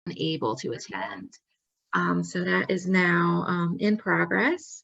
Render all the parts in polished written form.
unable to attend. So that is now in progress.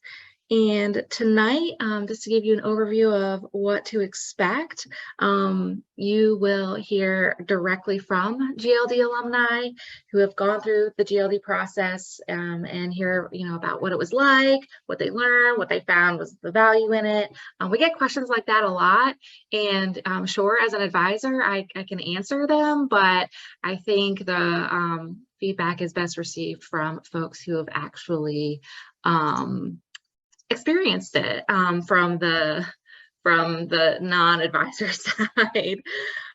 And tonight, just to give you an overview of what to expect, you will hear directly from GLD alumni who have gone through the GLD process and hear, about what it was like, what they learned, what they found was the value in it. We get questions like that a lot, and sure, as an advisor, I can answer them, but I think the feedback is best received from folks who have actually experienced it from the non-advisor side.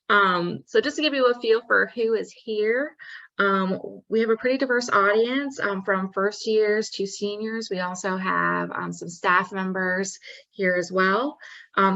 So just to give you a feel for who is here, we have a pretty diverse audience from first years to seniors. We also have some staff members here as well.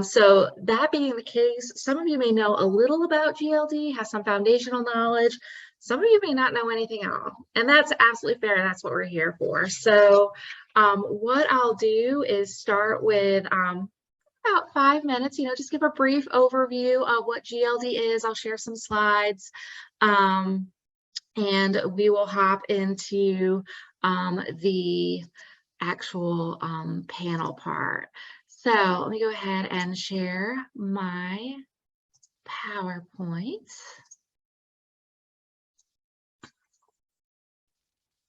So that being the case, some of you may know a little about GLD, have some foundational knowledge. Some of you may not know anything at all, and that's absolutely fair. That's what we're here for. So what I'll do is start with about 5 minutes, just give a brief overview of what GLD is. I'll share some slides, and we will hop into the actual panel part. So let me go ahead and share my PowerPoint.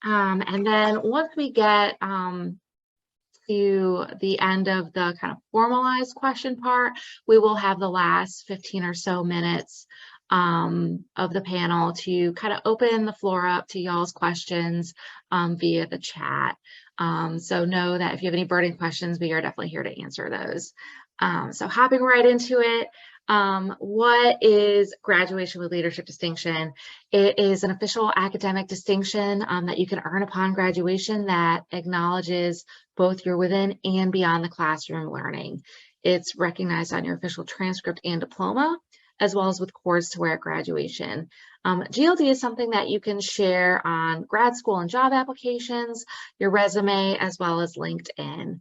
And then once we get to the end of the kind of formalized question part, we will have the last 15 or so minutes of the panel to kind of open the floor up to y'all's questions via the chat. So know that if you have any burning questions, we are definitely here to answer those. So hopping right into it. What is graduation with leadership distinction? It is an official academic distinction that you can earn upon graduation that acknowledges both your within and beyond the classroom learning. It's recognized on your official transcript and diploma, as well as with cords to wear at graduation. GLD is something that you can share on grad school and job applications, your resume, as well as LinkedIn.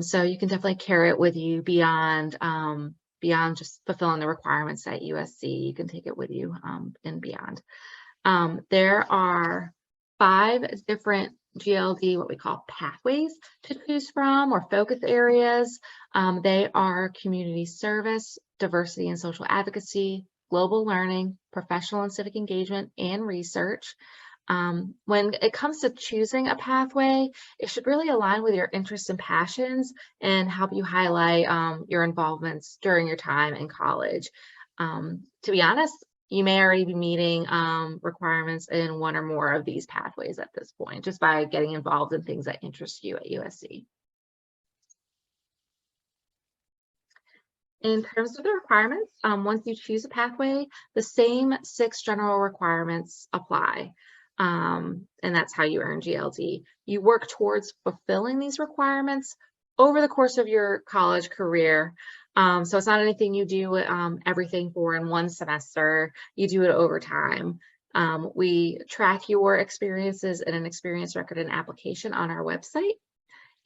So you can definitely carry it with you beyond just fulfilling the requirements at USC. You can take it with you and beyond. There are 5 different GLD, what we call pathways to choose from, or focus areas. They are community service, diversity and social advocacy, global learning, professional and civic engagement, and research. When it comes to choosing a pathway, it should really align with your interests and passions and help you highlight your involvements during your time in college. To be honest, you may already be meeting requirements in one or more of these pathways at this point, just by getting involved in things that interest you at USC. In terms of the requirements, once you choose a pathway, the same 6 general requirements apply. And that's how you earn GLD. You work towards fulfilling these requirements over the course of your college career. So it's not anything you do everything for in one semester. You do it over time. We track your experiences in an experience record and application on our website.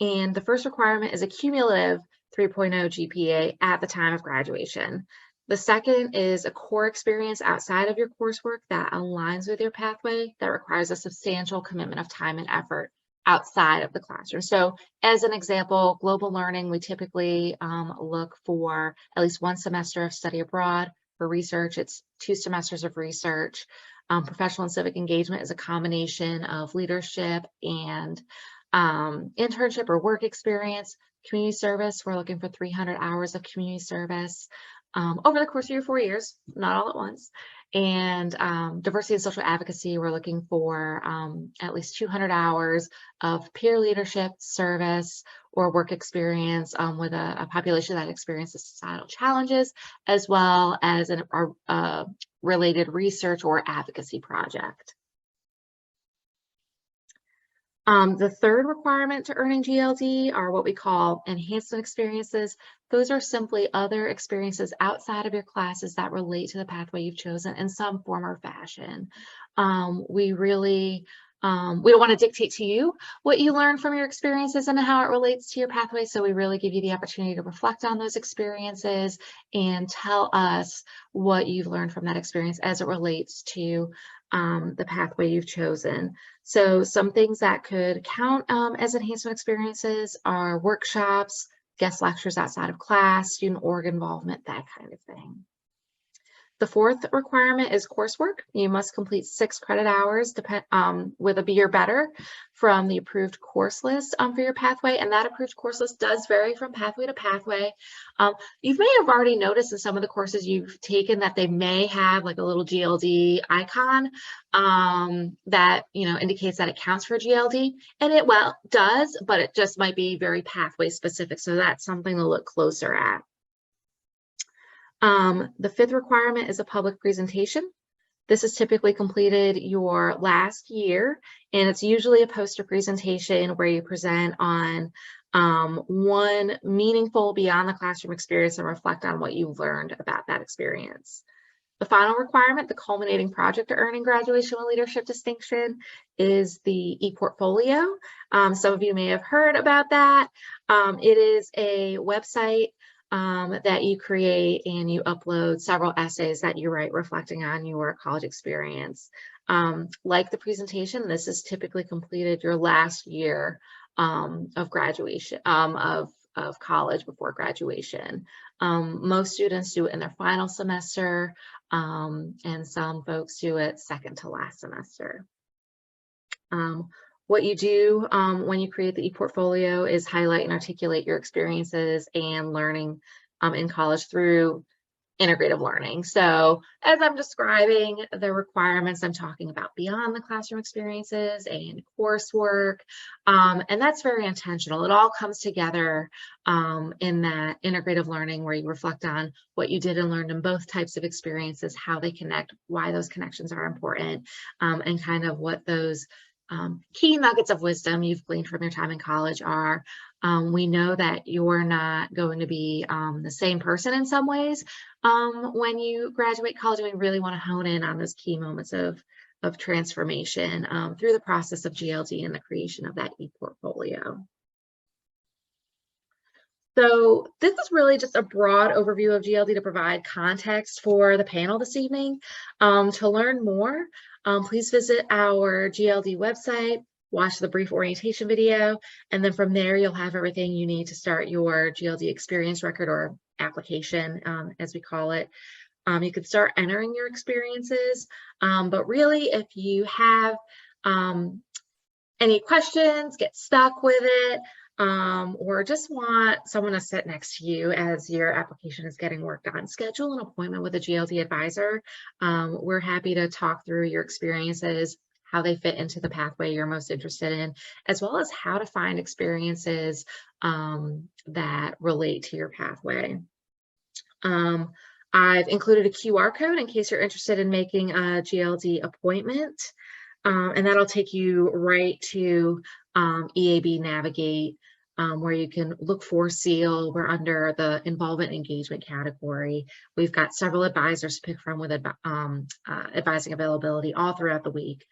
And the first requirement is a cumulative 3.0 GPA at the time of graduation. The second is a core experience outside of your coursework that aligns with your pathway that requires a substantial commitment of time and effort outside of the classroom. So as an example, global learning, we typically look for at least 1 semester of study abroad. For research, it's 2 semesters of research. Professional and civic engagement is a combination of leadership and internship or work experience. Community service, we're looking for 300 hours of community service over the course of your 4 years, not all at once. And diversity and social advocacy, we're looking for at least 200 hours of peer leadership, service, or work experience with a population that experiences societal challenges, as well as a related research or advocacy project. The third requirement to earning GLD are what we call enhancement experiences. Those are simply other experiences outside of your classes that relate to the pathway you've chosen in some form or fashion. We don't want to dictate to you what you learn from your experiences and how it relates to your pathway. So we really give you the opportunity to reflect on those experiences and tell us what you've learned from that experience as it relates to the pathway you've chosen. So some things that could count as enhancement experiences are workshops, guest lectures outside of class, student org involvement, that kind of thing. The fourth requirement is coursework. You must complete 6 credit hours with a B or better from the approved course list for your pathway, and that approved course list does vary from pathway to pathway. You may have already noticed in some of the courses you've taken that they may have like a little GLD icon that indicates that it counts for GLD, and it does, but it just might be very pathway specific, so that's something to look closer at. The fifth requirement is a public presentation. This is typically completed your last year, and it's usually a poster presentation where you present on one meaningful beyond the classroom experience and reflect on what you've learned about that experience. The final requirement, the culminating project to earning graduation with leadership distinction, is the ePortfolio. Some of you may have heard about that. It is a website that you create, and you upload several essays that you write reflecting on your college experience. Like the presentation, this is typically completed your last year of graduation, of college before graduation. Most students do it in their final semester, and some folks do it second to last semester. What you do when you create the ePortfolio is highlight and articulate your experiences and learning in college through integrative learning. So as I'm describing the requirements, I'm talking about beyond the classroom experiences and coursework, and that's very intentional. It all comes together in that integrative learning where you reflect on what you did and learned in both types of experiences, how they connect, why those connections are important, and kind of what those key nuggets of wisdom you've gleaned from your time in college are. We know that you're not going to be the same person in some ways when you graduate college, and we really want to hone in on those key moments of transformation through the process of GLD and the creation of that ePortfolio. So this is really just a broad overview of GLD to provide context for the panel this evening. To learn more, please visit our GLD website, watch the brief orientation video, and then from there you'll have everything you need to start your GLD experience record, or application as we call it. You can start entering your experiences, but really if you have any questions, get stuck with it, or just want someone to sit next to you as your application is getting worked on, schedule an appointment with a GLD advisor. We're happy to talk through your experiences, how they fit into the pathway you're most interested in, as well as how to find experiences that relate to your pathway. I've included a QR code in case you're interested in making a GLD appointment, and that'll take you right to EAB Navigate, where you can look for CIEL. We're under the involvement engagement category. We've got several advisors to pick from with advising availability all throughout the week.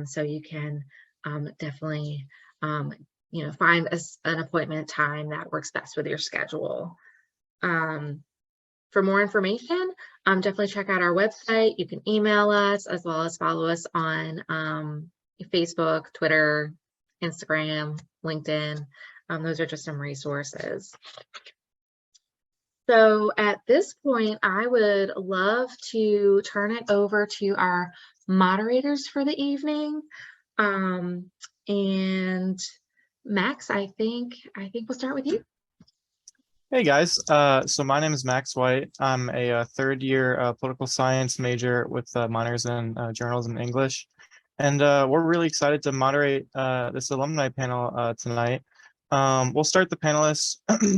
So you can definitely find an appointment time that works best with your schedule. For more information, definitely check out our website. You can email us, as well as follow us on Facebook, Twitter, Instagram, LinkedIn. Those are just some resources. So at this point, I would love to turn it over to our moderators for the evening. And Max, I think we'll start with you. Hey guys, so my name is Max White. I'm a third-year political science major with minors in journalism and English, and we're really excited to moderate this alumni panel tonight. We'll start the panelists.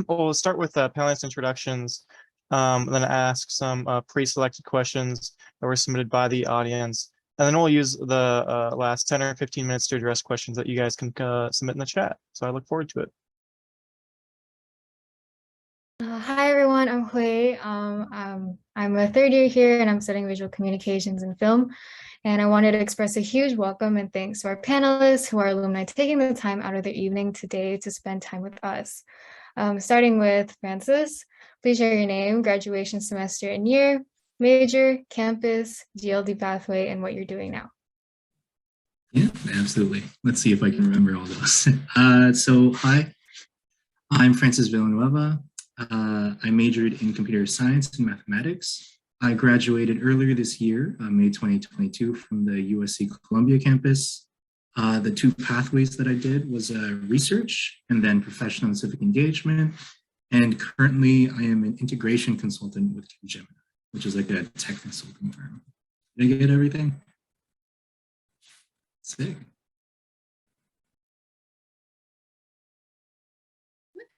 We'll start with panelist introductions, then ask some pre-selected questions that were submitted by the audience, and then we'll use the last 10 or 15 minutes to address questions that you guys can submit in the chat. So I look forward to it. Hi everyone, I'm Hui. I'm a third year here and I'm studying visual communications and film. And I wanted to express a huge welcome and thanks to our panelists who are alumni taking the time out of their evening today to spend time with us. Starting with Francis, please share your name, graduation semester and year, major, campus, GLD pathway, and what you're doing now. Yeah, absolutely. Let's see if I can remember all those. So hi, I'm Francis Villanueva. I majored in computer science and mathematics. I graduated earlier this year, May 2022, from the UofSC Columbia campus. The two pathways that I did was research and then professional and civic engagement. And currently I am an integration consultant with Gemini, which is like a tech consulting firm. Did I get everything? Sick.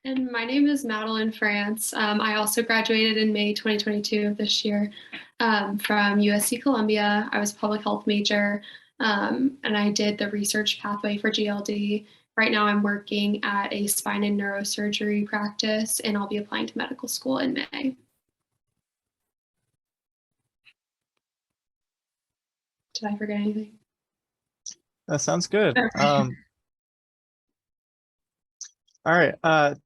And my name is Madeline France. I also graduated in May 2022 of this year from UofSC Columbia. I was a public health major, and I did the research pathway for GLD. Right now I'm working at a spine and neurosurgery practice, and I'll be applying to medical school in May. Did I forget anything? That sounds good. Okay. All right.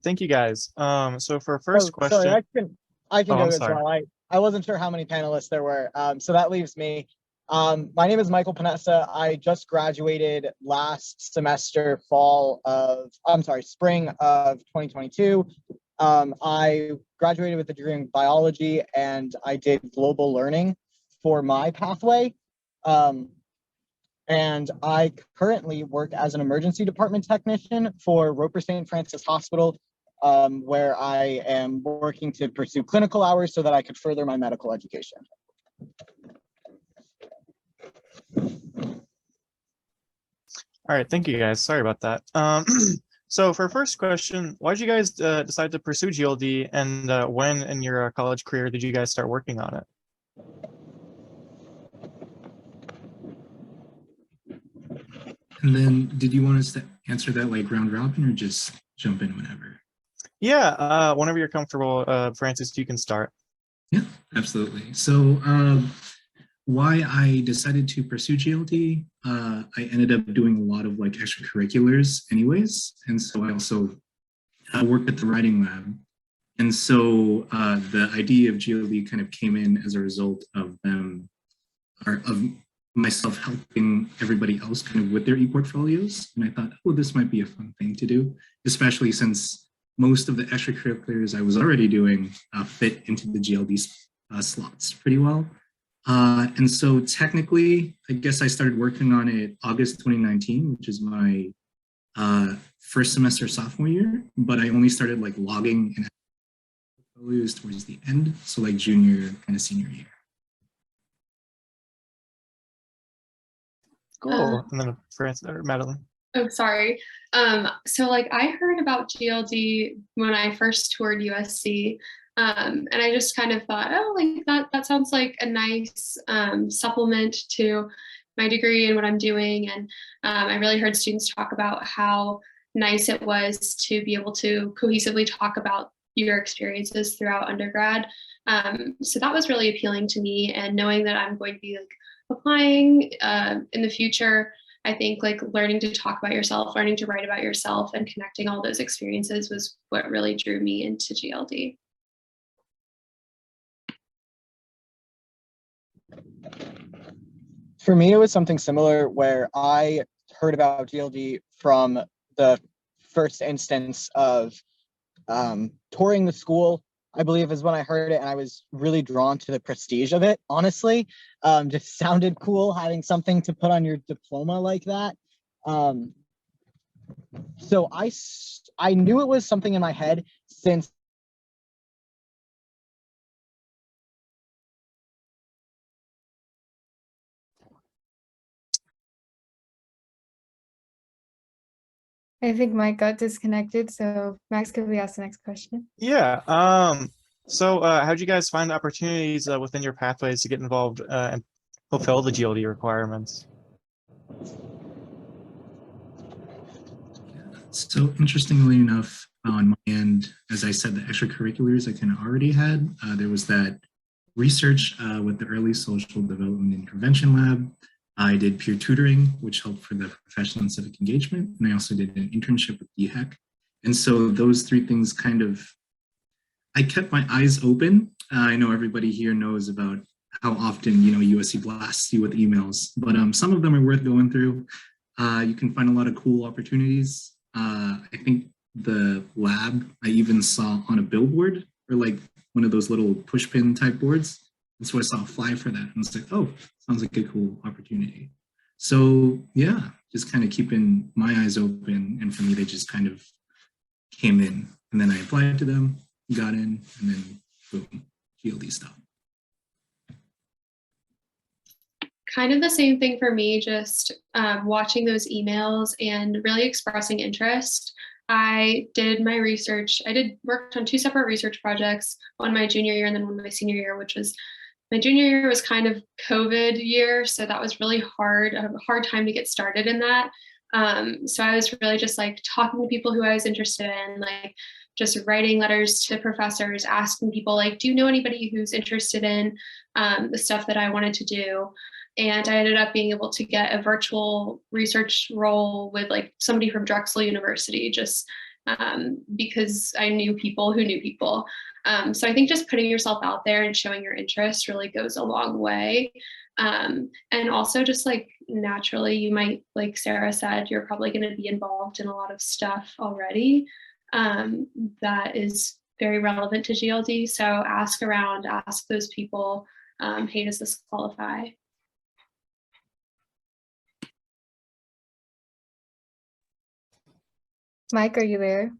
Thank you guys. So for our first question, Sorry, I can Oh, go I'm as sorry. well. I wasn't sure how many panelists there were. So that leaves me. My name is Michael Panessa. I just graduated last semester, spring of 2022. I graduated with a degree in biology, and I did global learning for my pathway. And I currently work as an emergency department technician for Roper St. Francis Hospital, where I am working to pursue clinical hours so that I could further my medical education. all right, thank you guys. Sorry about that. So for our first question, why did you guys decide to pursue GLD, and when in your college career did you guys start working on it? And then did you want us to answer that like round robin or just jump in whenever? Yeah, whenever you're comfortable, Francis, you can start. Yeah, absolutely. So why I decided to pursue GLD, I ended up doing a lot of like extracurriculars anyways. And so I also worked at the writing lab. And so the idea of GLD kind of came in as a result of them, or of myself helping everybody else kind of with their e-portfolios. And I thought, oh, this might be a fun thing to do, especially since most of the extracurriculars I was already doing fit into the GLD slots pretty well. And so technically, I guess I started working on it August 2019, which is my first semester sophomore year, but I only started like logging and portfolios towards the end. So like junior, kind of senior year. Cool. And then Francis or Madeline. Oh, sorry. So like I heard about GLD when I first toured UofSC, and I just kind of thought, oh, like that sounds like a nice supplement to my degree and what I'm doing. And I really heard students talk about how nice it was to be able to cohesively talk about your experiences throughout undergrad. So that was really appealing to me, and knowing that I'm going to be like applying in the future, I think like learning to talk about yourself, learning to write about yourself, and connecting all those experiences was what really drew me into GLD. For me, it was something similar where I heard about GLD from the first instance of touring the school, I believe is when I heard it, and I was really drawn to the prestige of it, honestly. Just sounded cool having something to put on your diploma like that. So I knew it was something in my head since I think Mike got disconnected, so Max, could we ask the next question? Yeah. So how'd you guys find opportunities within your pathways to get involved and fulfill the GLD requirements? So interestingly enough, on my end, as I said, the extracurriculars I kind of already had. There was that research with the Early Social Development Intervention Lab. I did peer tutoring, which helped for the professional and civic engagement. And I also did an internship with DHEC. And so those three things kind of, I kept my eyes open. I know everybody here knows about how often, you know, USC blasts you with emails, but some of them are worth going through. You can find a lot of cool opportunities. I think the lab I even saw on a billboard, or like one of those little push pin type boards. And so I saw a fly for that and I was like, oh, sounds like a cool opportunity. So yeah, just kind of keeping my eyes open. And for me, they just kind of came in, and then I applied to them, got in, and then boom, GLD stuff. Kind of the same thing for me, just watching those emails and really expressing interest. I did my research. I worked on 2 separate research projects, one my junior year and then one my senior year, which was my junior year was kind of COVID year. So that was really hard, a hard time to get started in that. So I was really just like talking to people who I was interested in, like just writing letters to professors, asking people like, do you know anybody who's interested in the stuff that I wanted to do? And I ended up being able to get a virtual research role with like somebody from Drexel University, just because I knew people who knew people. So I think just putting yourself out there and showing your interest really goes a long way. And also just like naturally, you might, like Sarah said, you're probably going to be involved in a lot of stuff already that is very relevant to GLD. So ask around, ask those people, hey, does this qualify? Mike, are you there?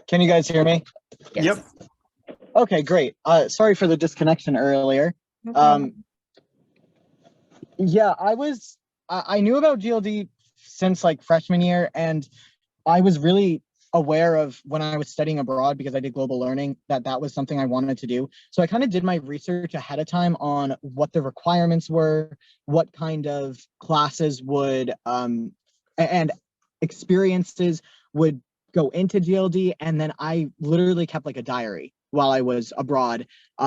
Can you guys hear me? Yep. Okay, great. Sorry for the disconnection earlier. No problem. Yeah, I knew about GLD since like freshman year, and I was really aware of when I was studying abroad, because I did global learning, that was something I wanted to do. So I kind of did my research ahead of time on what the requirements were, what kind of classes would and experiences would go into GLD, and then I literally kept like a diary while I was abroad,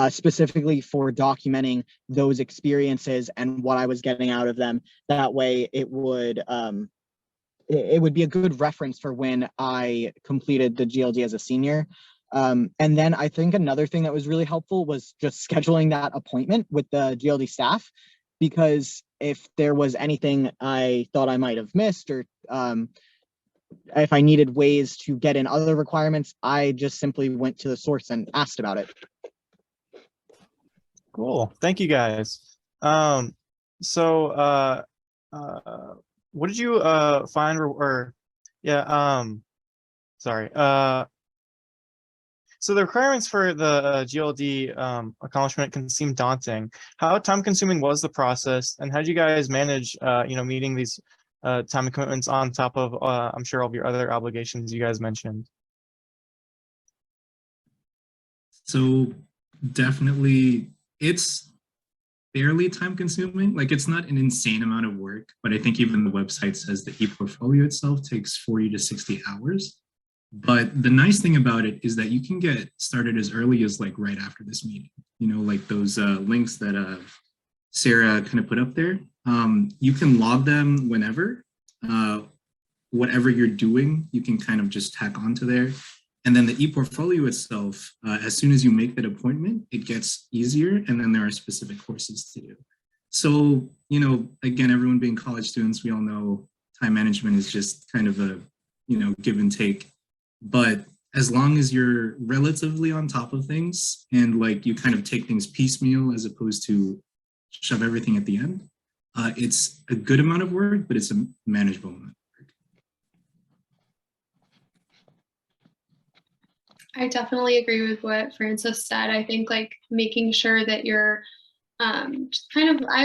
specifically for documenting those experiences and what I was getting out of them. That way it would be a good reference for when I completed the GLD as a senior. And then I think another thing that was really helpful was just scheduling that appointment with the GLD staff, because if there was anything I thought I might have missed, or if I needed ways to get in other requirements, I just simply went to the source and asked about it. Cool. Thank you guys. So what did you find sorry. So the requirements for the GLD accomplishment can seem daunting. How time consuming was the process, and how did you guys manage meeting these time commitments on top of I'm sure all of your other obligations you guys mentioned? So definitely it's fairly time consuming. Like, it's not an insane amount of work, but I think even the website says the e-portfolio itself takes 40 to 60 hours. But the nice thing about it is that you can get started as early as like right after this meeting, you know, like those links that Sarah kind of put up there. You can log them whenever, whatever you're doing, you can kind of just tack onto there. And then the e-portfolio itself, as soon as you make that appointment, it gets easier. And then there are specific courses to do. So, you know, again, everyone being college students, we all know time management is just kind of a, you know, give and take. But as long as you're relatively on top of things and like you kind of take things piecemeal as opposed to shove everything at the end, it's a good amount of work, but it's a manageable amount of work. I definitely agree with what Francis said. I think like making sure that you're I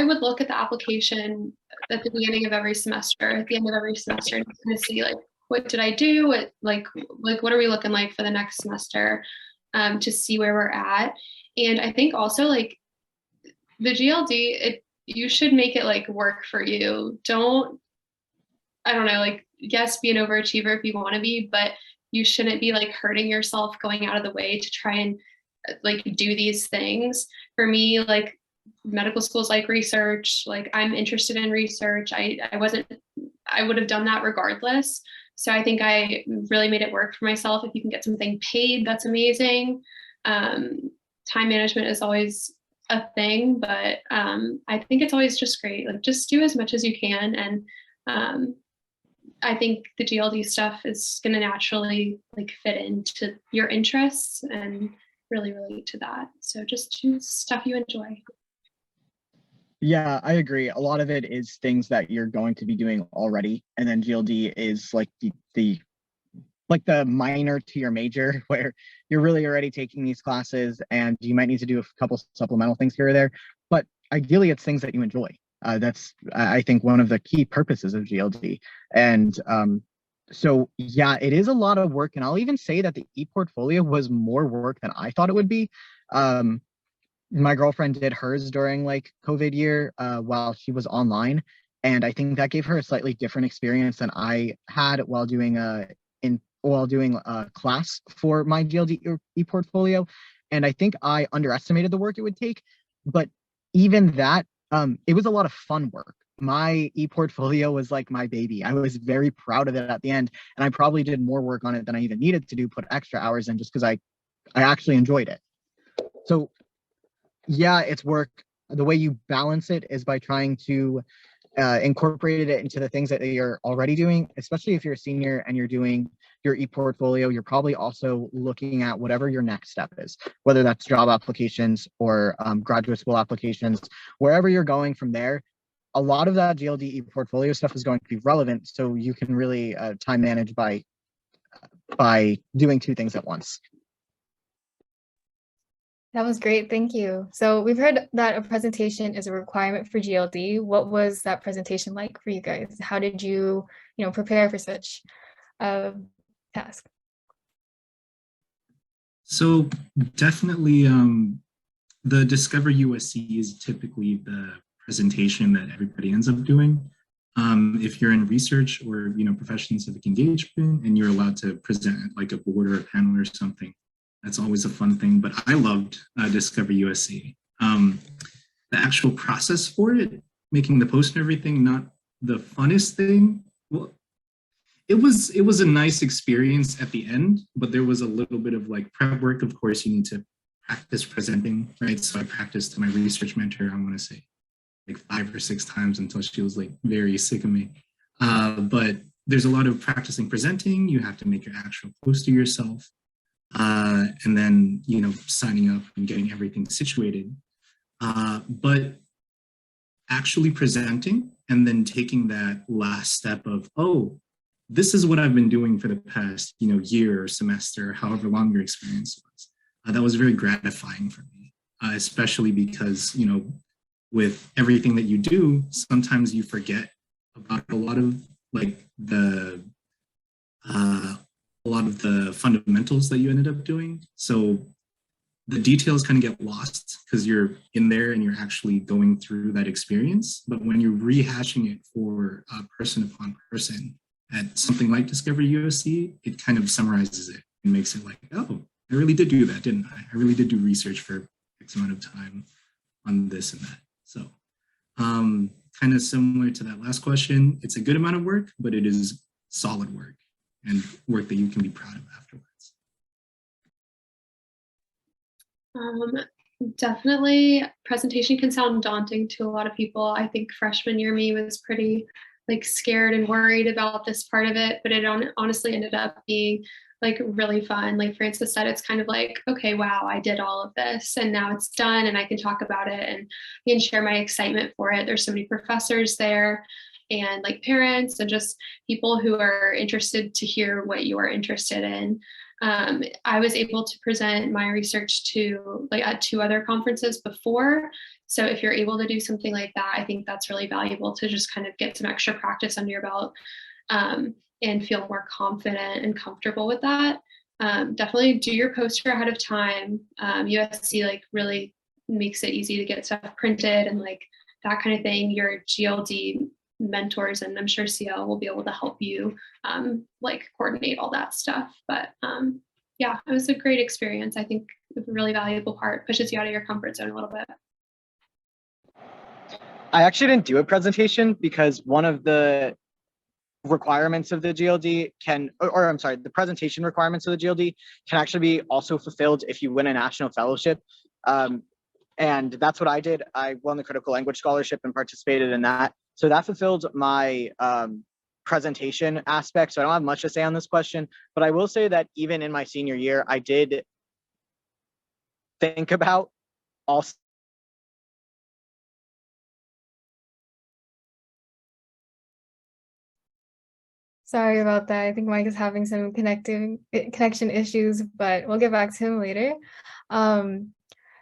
would look at the application at the beginning of every semester, at the end of every semester, and kind of see like, what did I do? What what are we looking like for the next semester, to see where we're at. And I think also like the GLD, you should make it like work for you. I don't know, like, yes, be an overachiever if you want to be, but you shouldn't be like hurting yourself going out of the way to try and like do these things. For me, like medical school is like research, like I'm interested in research. I would have done that regardless. So I think I really made it work for myself. If you can get something paid, that's amazing. time management is always a thing, but I think it's always just great. Like, just do as much as you can. And I think the GLD stuff is going to naturally like fit into your interests and really relate to that. So just choose stuff you enjoy. Yeah, I agree. A lot of it is things that you're going to be doing already, and then GLD is like the minor to your major, where you're really already taking these classes, and you might need to do a couple supplemental things here or there. But ideally, it's things that you enjoy. That's I think one of the key purposes of GLD, and so yeah, it is a lot of work, and I'll even say that the e-portfolio was more work than I thought it would be. My girlfriend did hers during like COVID year while she was online, and I think that gave her a slightly different experience than I had while doing a class for my GLD e-portfolio. And I think I underestimated the work it would take, but even that, it was a lot of fun work. My e-portfolio was like my baby. I was very proud of it at the end, and I probably did more work on it than I even needed to do, put extra hours in just because I actually enjoyed it. So yeah, it's work. The way you balance it is by trying to incorporate it into the things that you're already doing, especially if you're a senior and you're doing your e-portfolio. You're probably also looking at whatever your next step is, whether that's job applications or graduate school applications, wherever you're going from there. A lot of that GLD e-portfolio stuff is going to be relevant, so you can really time manage by doing two things at once. That was great. Thank you. So we've heard that a presentation is a requirement for GLD. What was that presentation like for you guys? How did you, prepare for such a task? So definitely the Discover USC is typically the presentation that everybody ends up doing. If you're in research or professional civic engagement and you're allowed to present like a board or a panel or something, that's always a fun thing. But I loved Discover USC. The actual process for it, making the post and everything, not the funnest thing. Well, it was a nice experience at the end, but there was a little bit of like prep work. Of course, you need to practice presenting, right? So I practiced to my research mentor, I want to say like 5 or 6 times until she was like very sick of me. But there's a lot of practicing presenting. You have to make your actual poster yourself. And then, signing up and getting everything situated. But actually presenting and then taking that last step of, oh, this is what I've been doing for the past, year or semester, however long your experience was. That was very gratifying for me, especially because, with everything that you do, sometimes you forget about a lot of like the fundamentals that you ended up doing. So the details kind of get lost because you're in there and you're actually going through that experience. But when you're rehashing it for person upon person at something like Discover USC, it kind of summarizes it and makes it like, oh, I really did do that, didn't I? I really did do research for X amount of time on this and that. So kind of similar to that last question, it's a good amount of work, but it is solid work and work that you can be proud of afterwards. Definitely, presentation can sound daunting to a lot of people. I think freshman year me was pretty like scared and worried about this part of it, but it honestly ended up being like really fun. Like Francis said, it's kind of like, okay, wow, I did all of this and now it's done and I can talk about it and I can share my excitement for it. There's so many professors there and like parents and just people who are interested to hear what you are interested in. I was able to present my research to like at 2 other conferences before. So if you're able to do something like that, I think that's really valuable to just kind of get some extra practice under your belt and feel more confident and comfortable with that. Definitely do your poster ahead of time. USC like really makes it easy to get stuff printed and like that kind of thing. Your GLD mentors and I'm sure CIEL will be able to help you like coordinate all that stuff. But yeah, it was a great experience. I think a really valuable part, pushes you out of your comfort zone a little bit. I actually didn't do a presentation because one of the requirements of the GLD the presentation requirements of the GLD can actually be also fulfilled if you win a national fellowship. And that's what I did. I won the critical language scholarship and participated in that. So that fulfilled my presentation aspect. So I don't have much to say on this question, but I will say that even in my senior year, I did think about also Sorry about that. I think Mike is having some connection issues, but we'll get back to him later.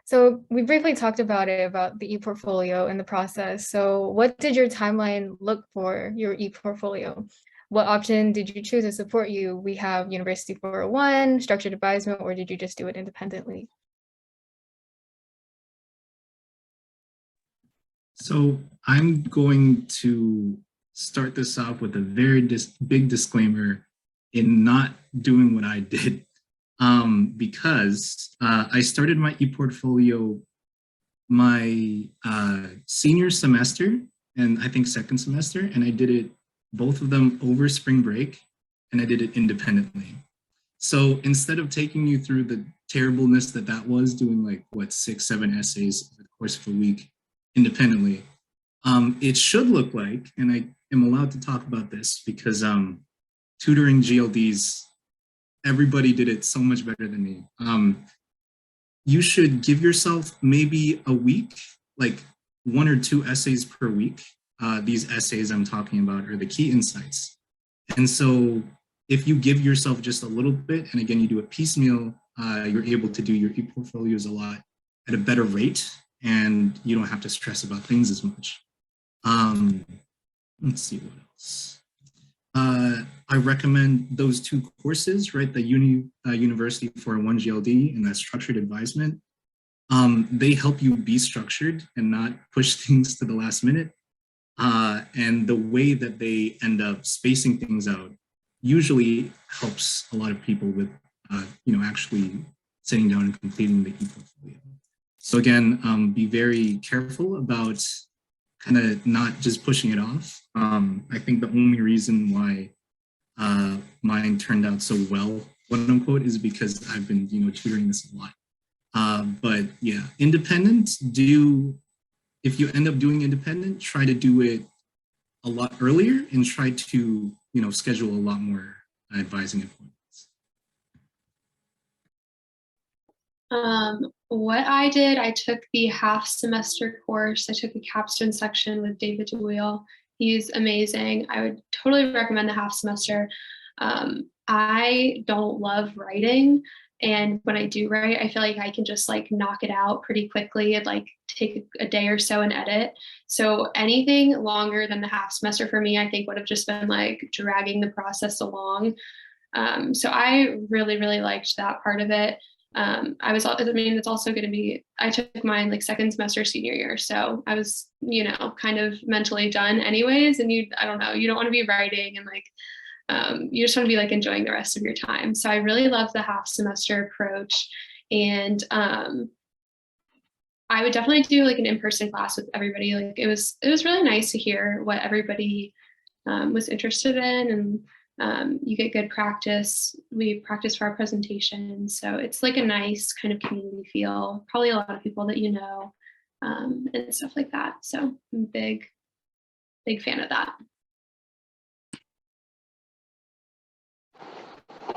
So we briefly talked about it, about the e-portfolio and the process. So what did your timeline look for your e-portfolio? What option did you choose to support you? We have University 401, structured advisement, or did you just do it independently? So I'm going to start this off with a very big disclaimer in not doing what I did, because I started my e-portfolio my senior semester and I think second semester, and I did it both of them over spring break, and I did it independently. So instead of taking you through the terribleness that was, doing like what 6-7 essays over the course of a week independently, it should look like, and I am allowed to talk about this because tutoring GLDs, everybody did it so much better than me. You should give yourself maybe a week, like 1 or 2 essays per week. These essays I'm talking about are the key insights. And so if you give yourself just a little bit, and again, you do it piecemeal, you're able to do your e-portfolios a lot at a better rate, and you don't have to stress about things as much. Let's see what else. I recommend those 2 courses, right? The University 401 GLD and that structured advisement. They help you be structured and not push things to the last minute. And the way that they end up spacing things out usually helps a lot of people with, actually sitting down and completing the e-portfolio. So again, be very careful about kind of not just pushing it off. I think the only reason why mine turned out so well, quote unquote, is because I've been, tutoring this a lot. But yeah, independent, if you end up doing independent, try to do it a lot earlier and try to, schedule a lot more advising appointments. What I did, I took the half semester course. I took a capstone section with David DeWheel. He's amazing. I would totally recommend the half semester. I don't love writing. And when I do write, I feel like I can just like knock it out pretty quickly and like take a day or so and edit. So anything longer than the half semester for me, I think would have just been like dragging the process along. So I really, really liked that part of it. It's also going to be, I took mine like second semester senior year. So I was, kind of mentally done anyways. And I don't know, you don't want to be writing and like, you just want to be like enjoying the rest of your time. So I really love the half semester approach. And I would definitely do like an in-person class with everybody. Like it was really nice to hear what everybody was interested in, and you get good practice. We practice for our presentations. So it's like a nice kind of community feel, probably a lot of people that and stuff like that. So I'm a big fan of that.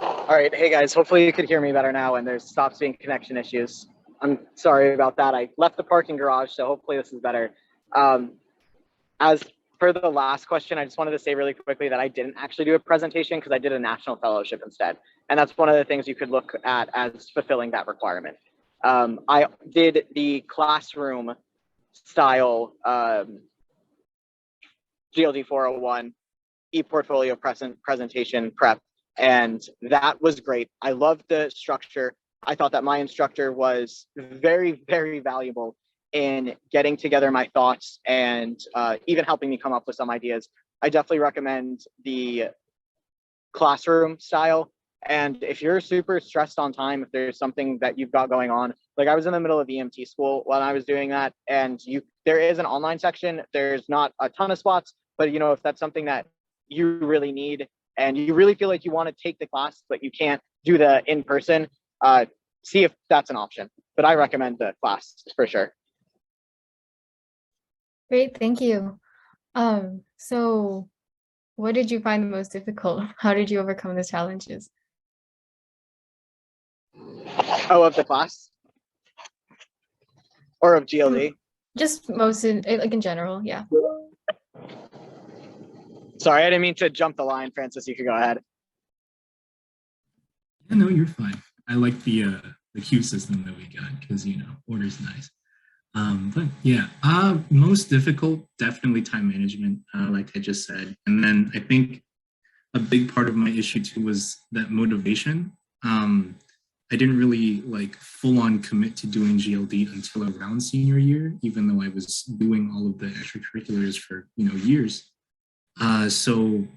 All right, hey guys, hopefully you could hear me better now and there stops being connection issues. I'm sorry about that. I left the parking garage, so hopefully this is better. As for the last question, I just wanted to say really quickly that I didn't actually do a presentation because I did a national fellowship instead. And that's one of the things you could look at as fulfilling that requirement. I did the classroom style GLD 401 e-portfolio presentation prep. And that was great. I loved the structure. I thought that my instructor was very, very valuable in getting together my thoughts and even helping me come up with some ideas. I definitely recommend the classroom style. And if you're super stressed on time, if there's something that you've got going on, like I was in the middle of EMT school when I was doing that, and there is an online section. There's not a ton of spots, but if that's something that you really need, and you really feel like you want to take the class, but you can't do the in-person, see if that's an option. but I recommend the class for sure. Great, thank you. So what did you find the most difficult? How did you overcome the challenges? Oh, of the class? Or of GLD? Just most in general, yeah. Sorry, I didn't mean to jump the line, Francis. You could go ahead. Yeah, no, you're fine. I like the queue system that we got because order's nice. But yeah, most difficult, definitely time management, like I just said. And then I think a big part of my issue too was that motivation. I didn't really like full on commit to doing GLD until around senior year, even though I was doing all of the extracurriculars for years. So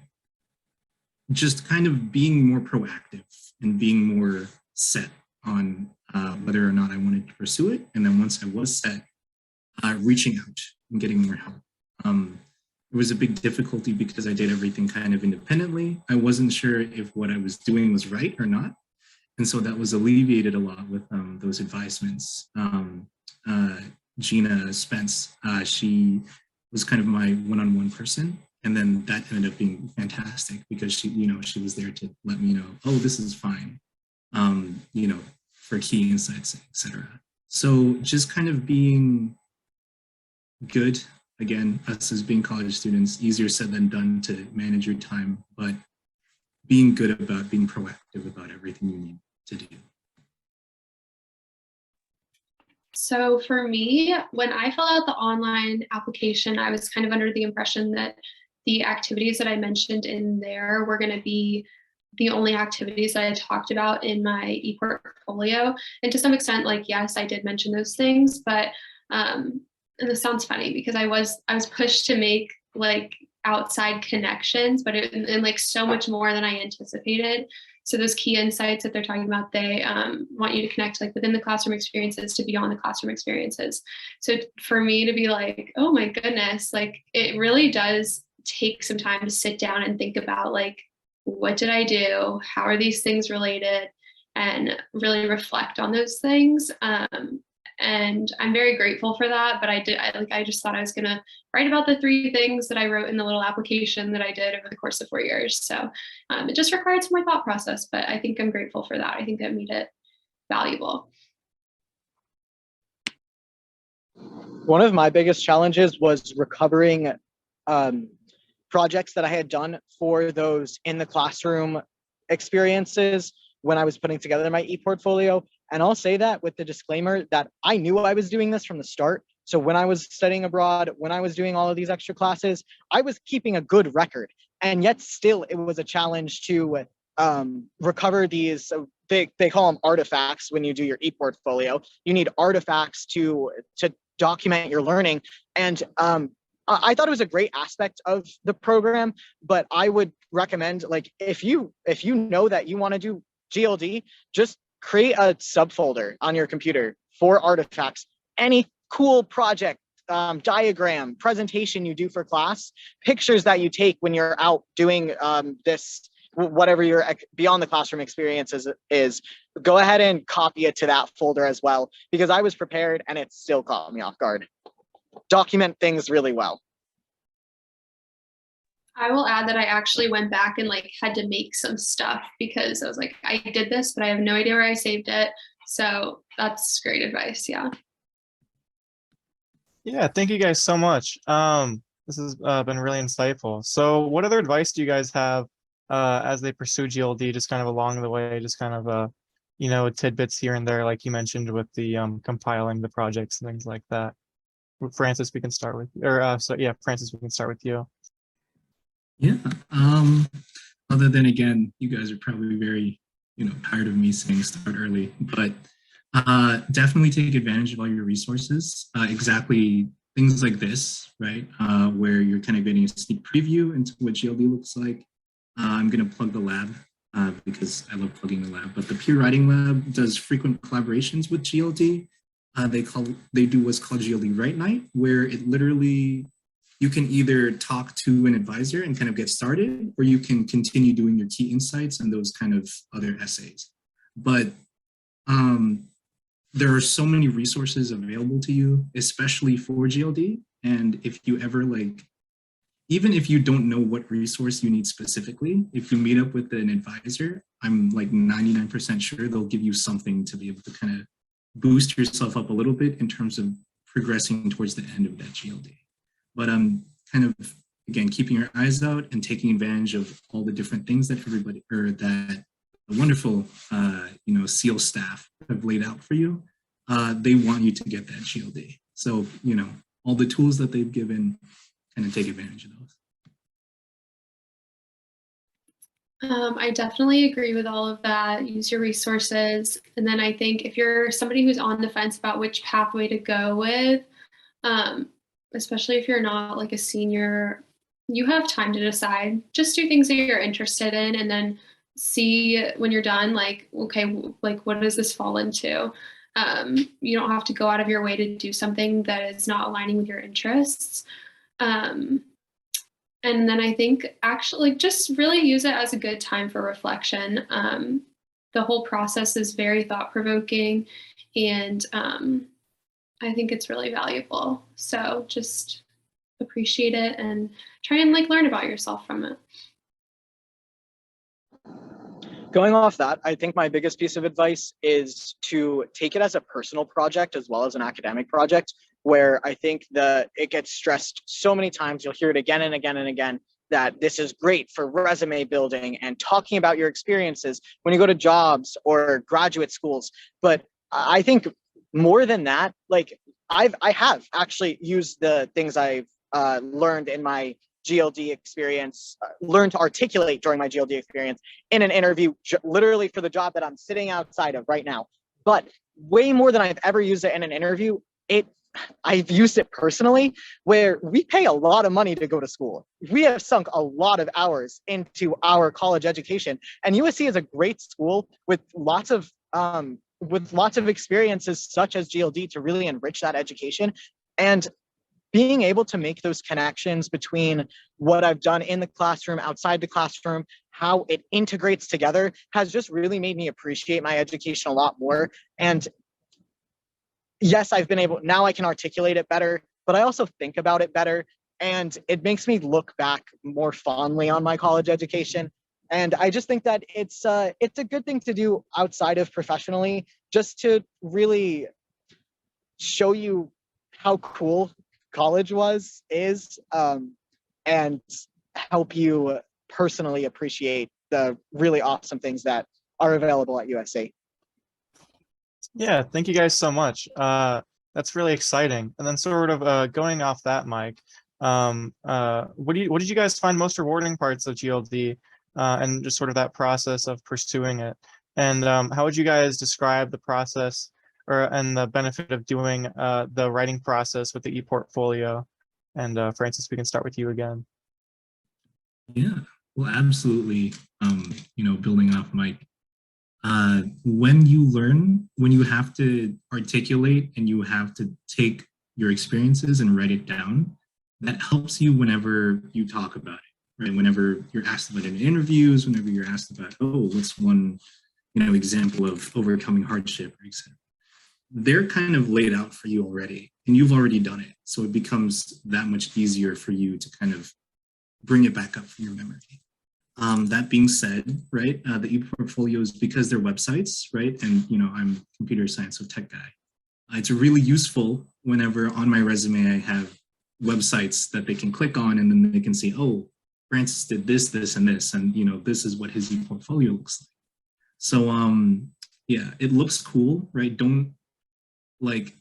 just kind of being more proactive and being more set on whether or not I wanted to pursue it. And then once I was set, reaching out and getting more help. It was a big difficulty because I did everything kind of independently. I wasn't sure if what I was doing was right or not. And so that was alleviated a lot with those advisements. Gina Spence, she was kind of my one-on-one person. And then that ended up being fantastic because she was there to let me know, oh, this is fine, for key insights, etc. So just kind of being good, again, us as being college students, easier said than done to manage your time, but being good about being proactive about everything you need to do. So for me, when I filled out the online application, I was kind of under the impression that the activities that I mentioned in there were going to be the only activities that I talked about in my e-portfolio. And to some extent, like, yes, I did mention those things, but and this sounds funny because I was pushed to make like outside connections, but and like so much more than I anticipated. So those key insights that they're talking about, they want you to connect like within the classroom experiences to beyond the classroom experiences. So for me to be like, oh my goodness, like it really does take some time to sit down and think about like, what did I do? How are these things related? And really reflect on those things. And I'm very grateful for that. But I just thought I was going to write about the 3 things that I wrote in the little application that I did over the course of 4 years. So it just required some more thought process, but I think I'm grateful for that. I think that made it valuable. One of my biggest challenges was recovering projects that I had done for those in the classroom experiences when I was putting together my e-portfolio. And I'll say that with the disclaimer that I knew I was doing this from the start. So when I was studying abroad, when I was doing all of these extra classes, I was keeping a good record. And yet still it was a challenge to recover these, so they call them artifacts when you do your e-portfolio. You need artifacts to document your learning. And I thought it was a great aspect of the program, but I would recommend, like, if you know that you want to do GLD, just create a subfolder on your computer for artifacts. Any cool project, diagram, presentation you do for class, pictures that you take when you're out doing this, whatever your beyond the classroom experience is, go ahead and copy it to that folder as well, because I was prepared and it still caught me off guard. Document things really well. I will add that I actually went back and like had to make some stuff because I was like, I did this, but I have no idea where I saved it. So that's great advice. Yeah. Yeah, thank you guys so much. This has been really insightful. So what other advice do you guys have as they pursue GLD, just kind of along the way, just kind of, tidbits here and there, like you mentioned with the compiling the projects and things like that? Francis, we can start with, Francis, we can start with you. Yeah. Other than, again, you guys are probably very, tired of me saying start early, but definitely take advantage of all your resources. Exactly things like this, right? Where you're kind of getting a sneak preview into what GLD looks like. I'm going to plug the lab because I love plugging the lab, but the Peer Writing Lab does frequent collaborations with GLD. They do what's called GLD Write Night, where it literally, you can either talk to an advisor and kind of get started, or you can continue doing your key insights and those kind of other essays. But there are so many resources available to you, especially for GLD. And if you ever like, even if you don't know what resource you need specifically, if you meet up with an advisor, I'm like 99% sure they'll give you something to be able to kind of boost yourself up a little bit in terms of progressing towards the end of that GLD. But kind of, again, keeping your eyes out and taking advantage of all the different things that everybody, or that the wonderful, CIEL staff have laid out for you. They want you to get that GLD. So, all the tools that they've given, kind of take advantage of those. I definitely agree with all of that. Use your resources. And then I think if you're somebody who's on the fence about which pathway to go with, especially if you're not like a senior, you have time to decide. Just do things that you're interested in and then see when you're done, like, okay, like what does this fall into? You don't have to go out of your way to do something that is not aligning with your interests. And then I think actually just really use it as a good time for reflection. The whole process is very thought-provoking, and I think it's really valuable. So just appreciate it and try and like learn about yourself from it. Going off that, I think my biggest piece of advice is to take it as a personal project as well as an academic project, where I think that it gets stressed so many times. You'll hear it again and again and again, that this is great for resume building and talking about your experiences when you go to jobs or graduate schools. But I think more than that, like I have actually used the things I've learned in my GLD experience, learned to articulate during my GLD experience in an interview, literally for the job that I'm sitting outside of right now. But way more than I've ever used it in an interview, I've used it personally, where we pay a lot of money to go to school. We have sunk a lot of hours into our college education, and USC is a great school with lots of experiences such as GLD to really enrich that education. And being able to make those connections between what I've done in the classroom, outside the classroom, how it integrates together has just really made me appreciate my education a lot more. And yes, now I can articulate it better, but I also think about it better. And it makes me look back more fondly on my college education. And I just think that it's a good thing to do outside of professionally, just to really show you how cool college is, and help you personally appreciate the really awesome things that are available at USC. Yeah, thank you guys so much. That's really exciting. And then sort of going off that, Mike, what did you guys find most rewarding parts of GLD, and just sort of that process of pursuing it? And how would you guys describe the process and the benefit of doing the writing process with the e-portfolio? And Francis, we can start with you again. Yeah, well, absolutely. Building off Mike, when you have to articulate and you have to take your experiences and write it down, that helps you whenever you talk about it, right? Whenever you're asked about it in interviews, whenever you're asked about, what's one, example of overcoming hardship, etc. They're kind of laid out for you already, and you've already done it. So it becomes that much easier for you to kind of bring it back up from your memory. That being said, right, the e-portfolios, because they're websites, right, and I'm a computer science, so tech guy, it's really useful whenever on my resume I have websites that they can click on, and then they can see, oh, Francis did this, this, and this, and this is what his e-portfolio looks like. So yeah, it looks cool, right? Don't like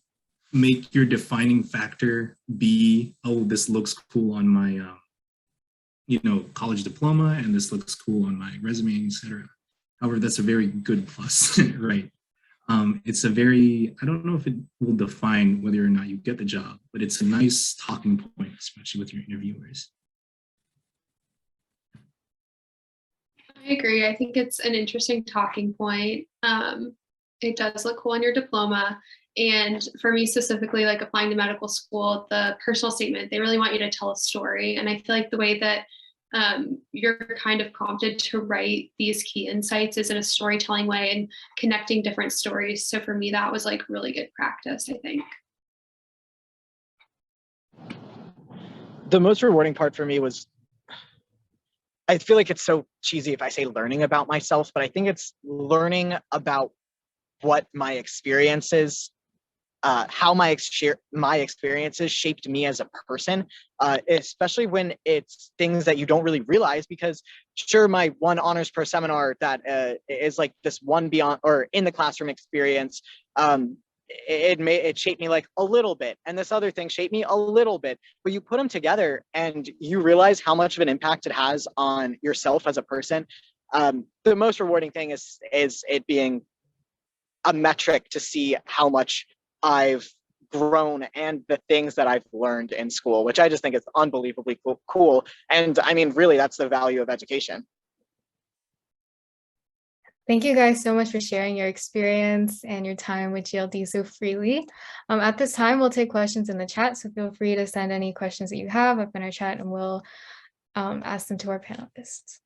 make your defining factor be, oh, this looks cool on my college diploma, and this looks cool on my resume, etc. However, that's a very good plus, right? It's a very, I don't know if it will define whether or not you get the job, but it's a nice talking point, especially with your interviewers. I agree. I think it's an interesting talking point. It does look cool on your diploma. And for me specifically, like applying to medical school, the personal statement, they really want you to tell a story. And I feel like the way that you're kind of prompted to write these key insights is in a storytelling way and connecting different stories. So for me, that was like really good practice, I think. The most rewarding part for me was, I feel like it's so cheesy if I say learning about myself, but I think it's learning about what my experiences, how my experiences shaped me as a person, especially when it's things that you don't really realize. Because sure, my one honors per seminar that is like this one beyond or in the classroom experience, it shaped me like a little bit, and this other thing shaped me a little bit, but you put them together and you realize how much of an impact it has on yourself as a person. The most rewarding thing is it being a metric to see how much I've grown and the things that I've learned in school, which I just think is unbelievably cool. And I mean, really, that's the value of education. Thank you guys so much for sharing your experience and your time with GLD so freely. At this time, we'll take questions in the chat, so feel free to send any questions that you have up in our chat and we'll ask them to our panelists.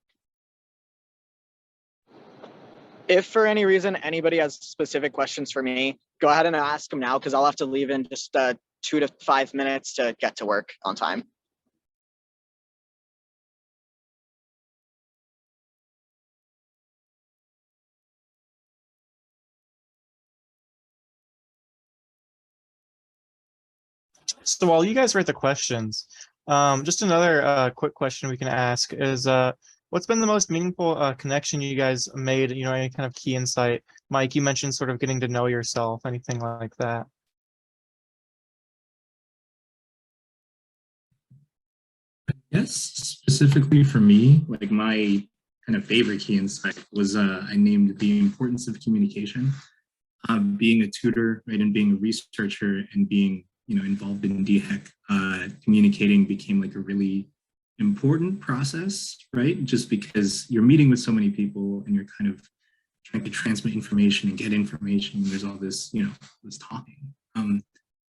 If for any reason anybody has specific questions for me, go ahead and ask them now, because I'll have to leave in just 2 to 5 minutes to get to work on time. So while you guys write the questions, just another quick question we can ask is, what's been the most meaningful connection you guys made, you know, any kind of key insight? Mike, you mentioned sort of getting to know yourself, anything like that? Yes, specifically for me, like my kind of favorite key insight was I named the importance of communication. Being a tutor, right, and being a researcher and being, you know, involved in DHEC, communicating became like a really important process, right? Just because you're meeting with so many people and you're kind of trying to transmit information and get information. There's all this, you know, this talking.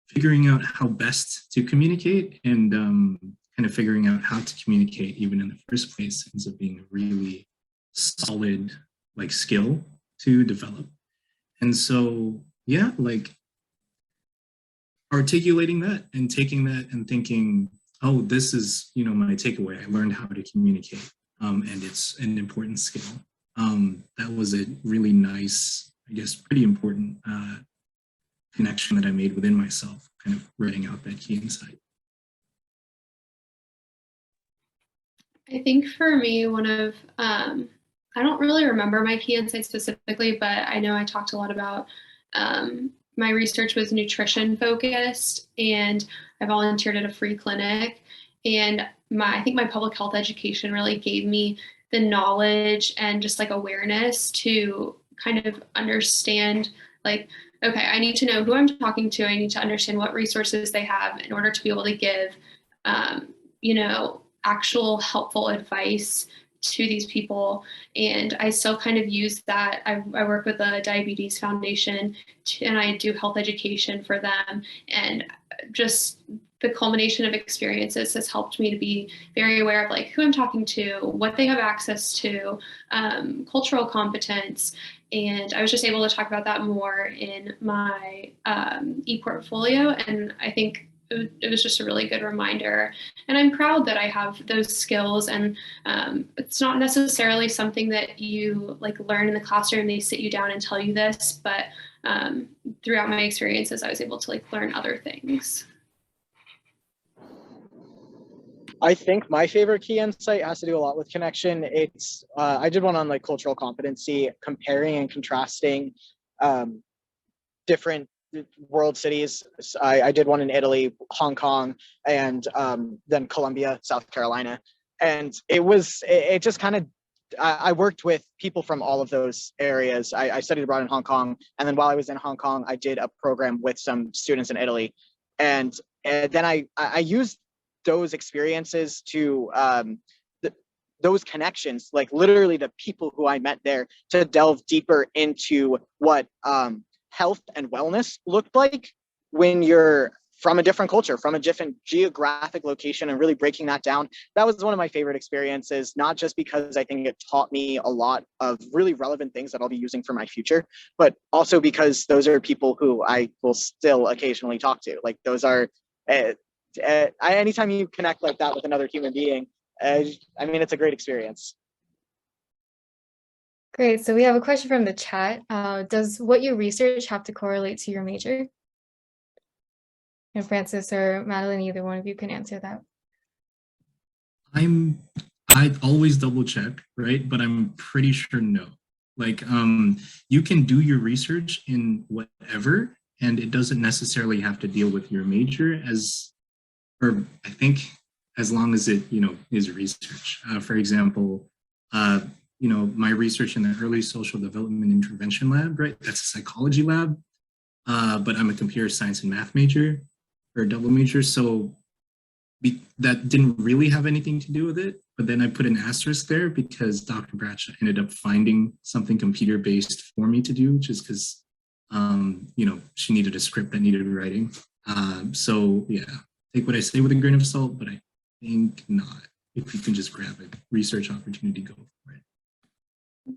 Figuring out how best to communicate and kind of figuring out how to communicate even in the first place ends up being a really solid like skill to develop. And so, yeah, like articulating that and taking that and thinking, oh, this is, you know, my takeaway. I learned how to communicate, and it's an important skill. That was a really nice, I guess, pretty important connection that I made within myself, kind of writing out that key insight. I think for me, one of, I don't really remember my key insight specifically, but I know I talked a lot about my research was nutrition focused, and I volunteered at a free clinic. And I think my public health education really gave me the knowledge and just like awareness to kind of understand, like, okay, I need to know who I'm talking to. I need to understand what resources they have in order to be able to give, you know, actual helpful advice to these people. And I still kind of use that. I work with a diabetes foundation and I do health education for them. And just the culmination of experiences has helped me to be very aware of like who I'm talking to, what they have access to, cultural competence. And I was just able to talk about that more in my e-portfolio. And I think it was just a really good reminder. And I'm proud that I have those skills. And it's not necessarily something that you like learn in the classroom. They sit you down and tell you this, but throughout my experiences, I was able to like learn other things. I think my favorite key insight has to do a lot with connection. It's I did one on like cultural competency, comparing and contrasting different world cities. I did one in Italy, Hong Kong, and then Columbia, South Carolina. And it just kind of, I worked with people from all of those areas. I studied abroad in Hong Kong. And then while I was in Hong Kong, I did a program with some students in Italy. And then I used those experiences to, those connections, like literally the people who I met there, to delve deeper into what health and wellness looked like when you're from a different culture, from a different geographic location, and really breaking that down. That was one of my favorite experiences, not just because I think it taught me a lot of really relevant things that I'll be using for my future, but also because those are people who I will still occasionally talk to. Like those are, anytime you connect like that with another human being, I mean, it's a great experience. Great. So we have a question from the chat. Does what you research have to correlate to your major? And Francis or Madeline, either one of you can answer that. I always double check, right? But I'm pretty sure no. Like, you can do your research in whatever, and it doesn't necessarily have to deal with your major or I think as long as it, is research. For example, my research in the early social development intervention lab, right? That's a psychology lab, but I'm a computer science and math major, or a double major. So that didn't really have anything to do with it. But then I put an asterisk there because Dr. Bradshaw ended up finding something computer-based for me to do, just because, she needed a script that needed writing. So yeah, take what I say with a grain of salt, but I think not. If you can just grab a research opportunity, go for it.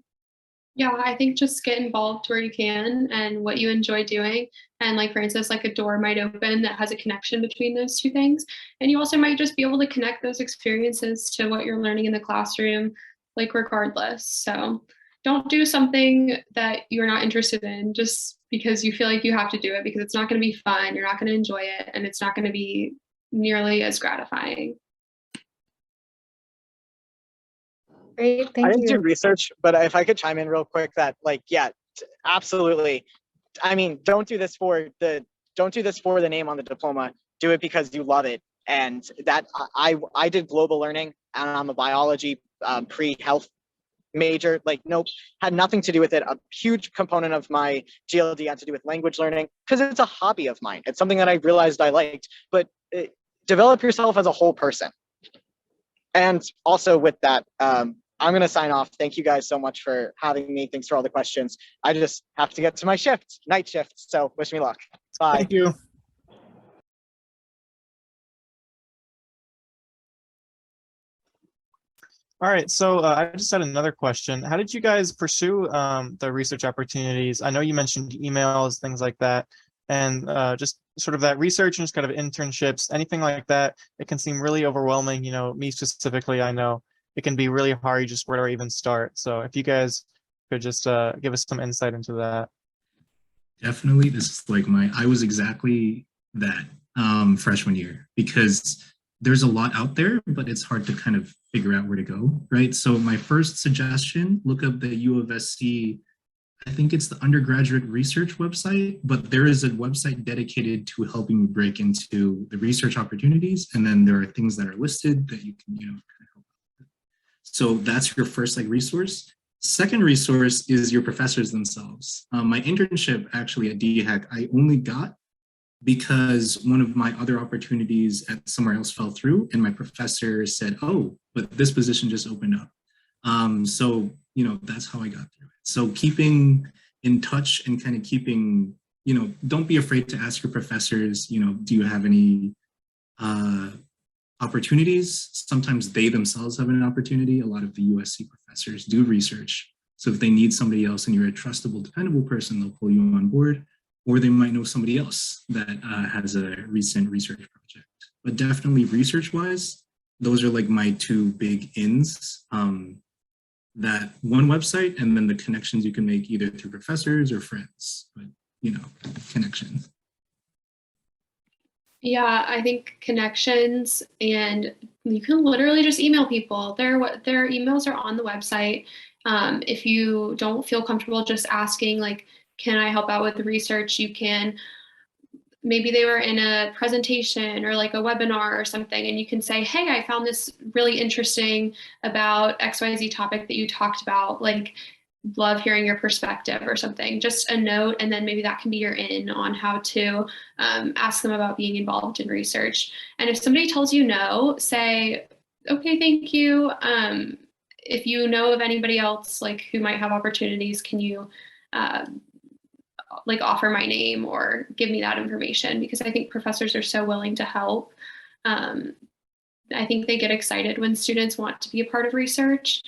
Yeah, I think just get involved where you can and what you enjoy doing. And like Francis, like a door might open that has a connection between those two things. And you also might just be able to connect those experiences to what you're learning in the classroom, like regardless. So don't do something that you're not interested in just because you feel like you have to do it, because it's not going to be fun, you're not going to enjoy it, and it's not going to be nearly as gratifying. Great, thank I didn't do you. research, but if I could chime in real quick, that absolutely. I mean, don't do this for the name on the diploma. Do it because you love it. And that I did global learning, and I'm a biology pre-health major. Like, nope, had nothing to do with it. A huge component of my GLD had to do with language learning because it's a hobby of mine. It's something that I realized I liked. But develop yourself as a whole person. And also with that, I'm going to sign off. Thank you guys so much for having me. Thanks for all the questions. I just have to get to my night shift. So wish me luck. Bye. Thank you. All right, so I just had another question. How did you guys pursue the research opportunities? I know you mentioned emails, things like that, and just sort of that research and just kind of internships, anything like that. It can seem really overwhelming. Me specifically, I know it can be really hard. Just where do I even start? So if you guys could just give us some insight into that. Definitely, this is like I was exactly that freshman year, because there's a lot out there, but it's hard to kind of figure out where to go, right? So my first suggestion, look up the UofSC, I think it's the undergraduate research website, but there is a website dedicated to helping you break into the research opportunities. And then there are things that are listed that you can, kind of help out with. So that's your first resource. Second resource is your professors themselves. My internship actually at DHEC, I only got because one of my other opportunities at somewhere else fell through, and my professor said, oh, but this position just opened up. So, that's how I got through it. So keeping in touch and kind of keeping, don't be afraid to ask your professors, do you have any opportunities? Sometimes they themselves have an opportunity. A lot of the USC professors do research. So if they need somebody else and you're a trustable, dependable person, they'll pull you on board. Or they might know somebody else that has a recent research project. But definitely research-wise, those are my two big ins. That one website, and then the connections you can make either through professors or friends, but connections. Yeah, I think connections, and you can literally just email people. Their emails are on the website. If you don't feel comfortable just asking, can I help out with the research? You can, maybe they were in a presentation or a webinar or something, and you can say, hey, I found this really interesting about XYZ topic that you talked about, love hearing your perspective or something, just a note. And then maybe that can be your in on how to ask them about being involved in research. And if somebody tells you no, say, okay, thank you. If you know of anybody else who might have opportunities, can you like offer my name or give me that information, because I think professors are so willing to help. I think they get excited when students want to be a part of research.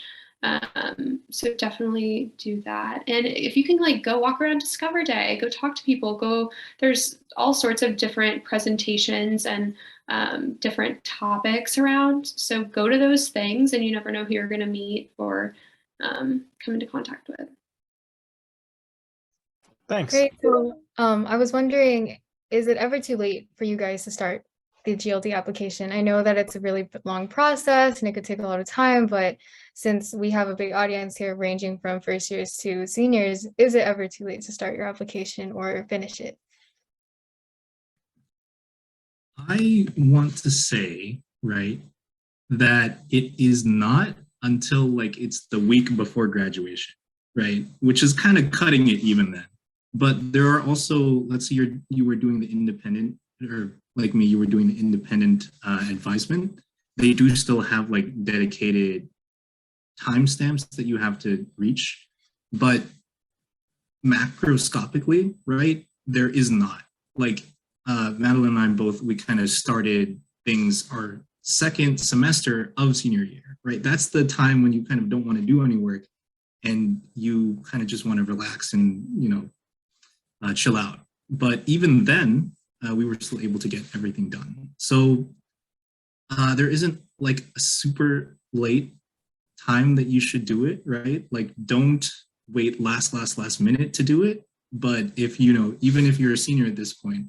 So definitely do that. And if you can like go walk around Discover Day, go talk to people, there's all sorts of different presentations and different topics around. So go to those things, and you never know who you're going to meet or come into contact with. Thanks. Great. So I was wondering, is it ever too late for you guys to start the GLD application? I know that it's a really long process and it could take a lot of time, but since we have a big audience here ranging from first years to seniors, is it ever too late to start your application or finish it? I want to say, right, that it is not until like it's the week before graduation, right? Which is kind of cutting it even then. But there are also, let's say you were doing the independent, or like me, you were doing the independent advisement. They do still have like dedicated timestamps that you have to reach, but macroscopically, right, there is not. Like Madeline and I both, we kind of started things our second semester of senior year, right? That's the time when you kind of don't want to do any work and you kind of just want to relax and, you know, chill out. But even then, we were still able to get everything done. So there isn't like a super late time that you should do it, right? Like don't wait last minute to do it. But if, you know, even if you're a senior at this point,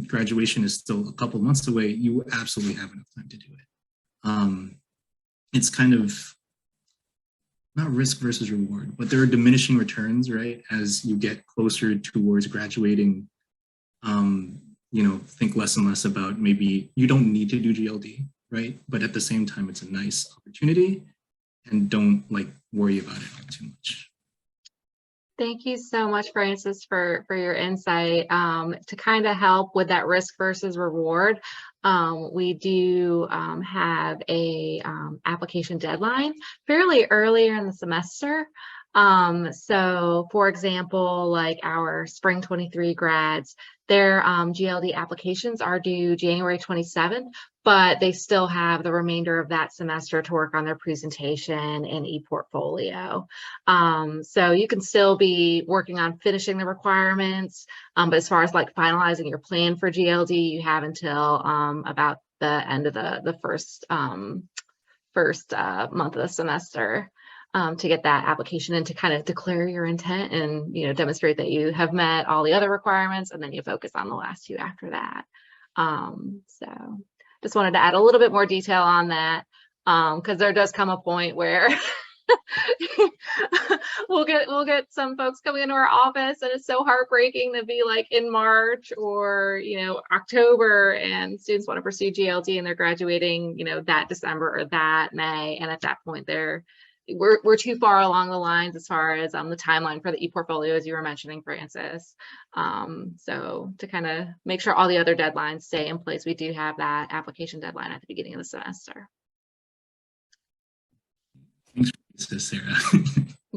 graduation is still a couple months away, you absolutely have enough time to do it. It's kind of not risk versus reward, but there are diminishing returns, right? As you get closer towards graduating, you know, think less and less about maybe you don't need to do GLD, right? But at the same time, it's a nice opportunity, and don't like worry about it too much. Thank you so much, Francis, for your insight. To kind of help with that risk versus reward, we do have a application deadline fairly earlier in the semester. So for example, like our spring 23 grads, their GLD applications are due January 27th, but they still have the remainder of that semester to work on their presentation and e-portfolio. So you can still be working on finishing the requirements, but as far as like finalizing your plan for GLD, you have until about the end of the first month of the semester to get that application in, to kind of declare your intent and, you know, demonstrate that you have met all the other requirements, and then you focus on the last two after that. So just wanted to add a little bit more detail on that, because there does come a point where we'll get some folks coming into our office, and it's so heartbreaking to be like in March or, you know, October, and students want to pursue GLD and they're graduating, you know, that December or that May, and at that point we're too far along the lines as far as the timeline for the e-portfolio, as you were mentioning, Francis. So to kind of make sure all the other deadlines stay in place, we do have that application deadline at the beginning of the semester. Thanks, Sarah.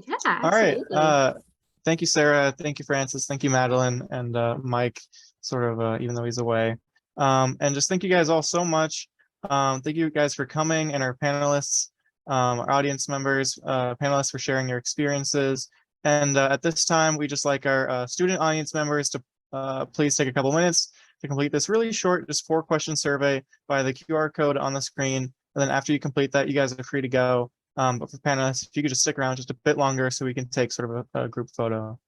Yeah, All right. absolutely. Thank you, Sarah. Thank you, Francis. Thank you, Madeline, and Mike, sort of, even though he's away. And just thank you guys all so much. Thank you guys for coming, and our panelists, our audience members, panelists, for sharing your experiences. And at this time, we just like our student audience members to please take a couple minutes to complete this really short, just 4-question survey by the QR code on the screen. And then after you complete that, you guys are free to go. But for panelists, if you could just stick around just a bit longer so we can take sort of a group photo.